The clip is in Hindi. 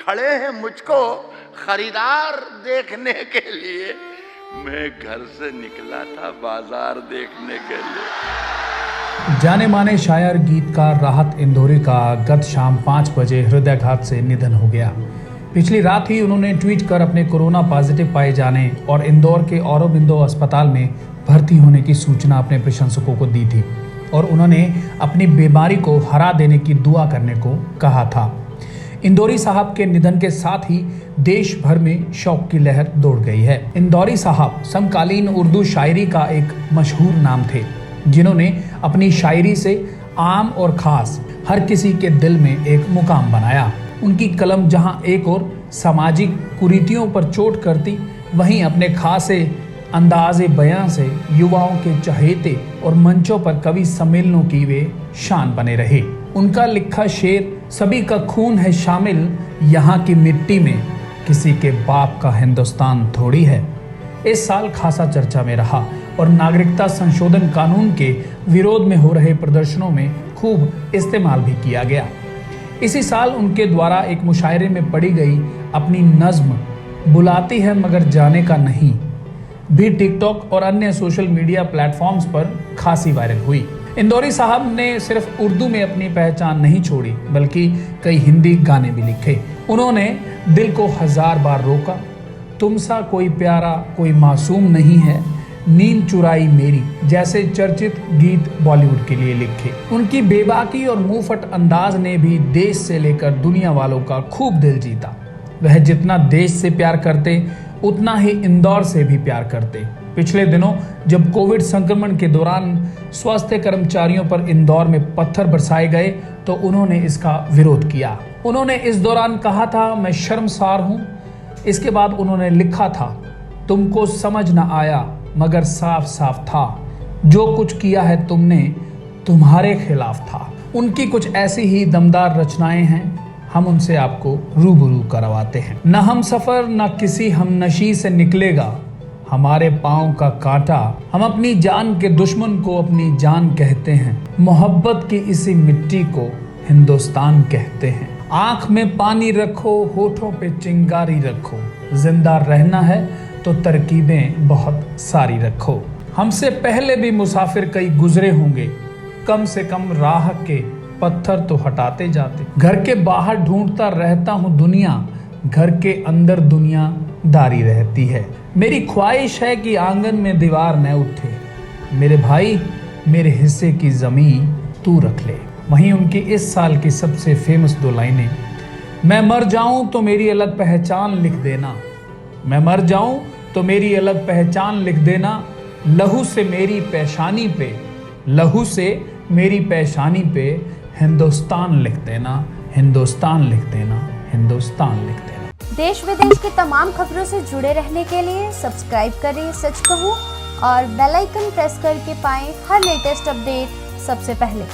खड़े हैं मुझको खरीदार देखने के लिए, मैं घर से निकला था बाजार देखने के लिए। जाने माने शायर गीतकार राहत इंदौरी का गत शाम 5 बजे हृदयाघात से निधन हो गया। पिछली रात ही उन्होंने ट्वीट कर अपने कोरोना पॉजिटिव पाए जाने और इंदौर के औरोबिंदो अस्पताल में भर्ती होने की सूचना अपने प्रशंसकों को दी थी और उन्होंने अपनी बीमारी को हरा देने की दुआ करने को कहा था। इंदौरी साहब के निधन के साथ ही देश भर में शोक की लहर दौड़ गई है। इंदौरी साहब समकालीन उर्दू शायरी का एक मशहूर नाम थे, जिन्होंने अपनी शायरी से आम और खास हर किसी के दिल में एक मुकाम बनाया। उनकी कलम जहां एक और सामाजिक कुरीतियों पर चोट करती, वहीं अपने खासे अंदाज़े बयां से युवाओं के चहेते और मंचों पर कवि सम्मेलनों की वे शान बने रहे। उनका लिखा शेर सभी का खून है शामिल, यहाँ की मिट्टी में किसी के बाप का हिंदुस्तान थोड़ी है, इस साल खासा चर्चा में रहा और नागरिकता संशोधन कानून के विरोध में हो रहे प्रदर्शनों में खूब इस्तेमाल भी किया गया। इसी साल उनके द्वारा एक मुशायरे में पढ़ी गई अपनी नज्म बुलाती है मगर जाने का नहीं भी टिकटॉक और अन्य सोशल मीडिया प्लेटफॉर्म्स पर खासी वायरल हुई। इंदौरी साहब ने सिर्फ उर्दू में अपनी पहचान नहीं छोड़ी, बल्कि कई हिंदी गाने भी लिखे। उन्होंने दिल को 1000 बार रोका, तुमसा कोई प्यारा कोई मासूम नहीं है, नींद चुराई मेरी जैसे चर्चित गीत बॉलीवुड के लिए लिखे। उनकी बेबाकी और मुंहफट अंदाज ने भी देश से लेकर दुनिया वालों का खूब दिल जीता। वह जितना देश से प्यार करते, उतना ही इंदौर से भी प्यार करते। पिछले दिनों जब कोविड संक्रमण के दौरान स्वास्थ्य कर्मचारियों पर इंदौर में पत्थर बरसाए गए, तो उन्होंने इसका विरोध किया। उन्होंने इस दौरान कहा था, मैं शर्मसार हूं। इसके बाद उन्होंने लिखा था, तुमको समझ न आया मगर साफ साफ था, जो कुछ किया है तुमने तुम्हारे खिलाफ था। उनकी कुछ ऐसी ही दमदार रचनाएं हैं, हम उनसे आपको रूबरू करवाते हैं। न हम सफर न किसी हमनशी से निकलेगा हमारे पाँव का कांटा, हम अपनी जान के दुश्मन को अपनी जान कहते हैं, मोहब्बत की इसी मिट्टी को हिंदुस्तान कहते हैं। आंख में पानी रखो, होठों पे चिंगारी रखो, जिंदा रहना है तो तरकीबें बहुत सारी रखो। हमसे पहले भी मुसाफिर कई गुजरे होंगे, कम से कम राह के पत्थर तो हटाते जाते। घर के बाहर ढूंढता रहता हूँ दुनिया, घर के अंदर दुनिया दारी रहती है। मेरी ख्वाहिश है कि आंगन में दीवार न उठे, मेरे भाई मेरे हिस्से की जमीन तू रख ले। वहीं उनकी इस साल की सबसे फेमस 2 लाइनें, मैं मर जाऊं तो मेरी अलग पहचान लिख देना, मैं मर जाऊं तो मेरी अलग पहचान लिख देना, लहू से मेरी पेशानी पे, लहू से मेरी पेशानी पे हिंदुस्तान लिख देना, हिंदुस्तान लिख देना, हिंदुस्तान लिख देना। देश विदेश की तमाम खबरों से जुड़े रहने के लिए सब्सक्राइब करें सच कहूं और बेल आइकन प्रेस करके पाएं हर लेटेस्ट अपडेट सबसे पहले।